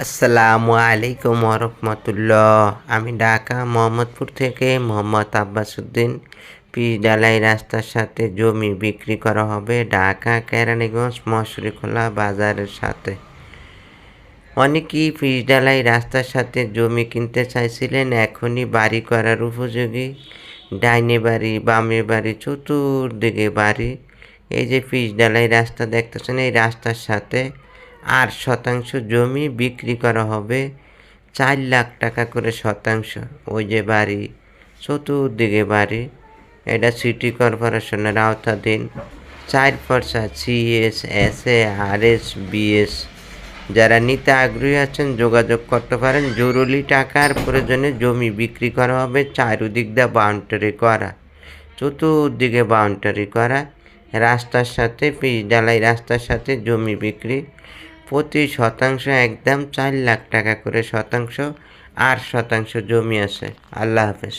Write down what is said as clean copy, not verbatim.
আসসালামু আলাইকুম রহমতুল্লাহ। আমি ঢাকা মোহাম্মদপুর থেকে মোহাম্মদ আব্বাসউদ্দিন। পিচ-ঢালাই রাস্তার সাথে জমি বিক্রি করা হবে ঢাকা কেরানীগঞ্জ মসুরিখোলা বাজারের সাথে। অনেকেই পিচ-ঢালাই রাস্তার সাথে জমি কিনতে চাইছিলেন, এখনই বাড়ি করার উপযোগী। ডাইনে বাড়ি, বামে বাড়ি, চতুর্দিকে বাড়ি। এই যে পিচ-ঢালাই রাস্তা দেখতেছেন, এই রাস্তার সাথে 8 শতাংশ জমি বিক্রি করা হবে 4 লাখ টাকা করে শতাংশ। ওই যে বাড়ি, চতুর্দিকে বাড়ি। এটা সিটি কর্পোরেশনের আওতাধীন 4 CS, SA, RS, BS। যারা নিতে আগ্রহী আছেন যোগাযোগ করতে পারেন। জরুরি টাকার প্রয়োজনে জমি বিক্রি করা হবে। চারদিক দিয়ে বাউন্ডারি করা, চতুর্দিকে বাউন্ডারি করা। রাস্তার সাথে পিচ-ঢালাই রাস্তার সাথে জমি বিক্রি। প্রতি শতাংশ একদম 4 লাখ টাকা করে শতাংশ। 8 শতাংশ জমি আছে। আল্লাহ হাফেজ।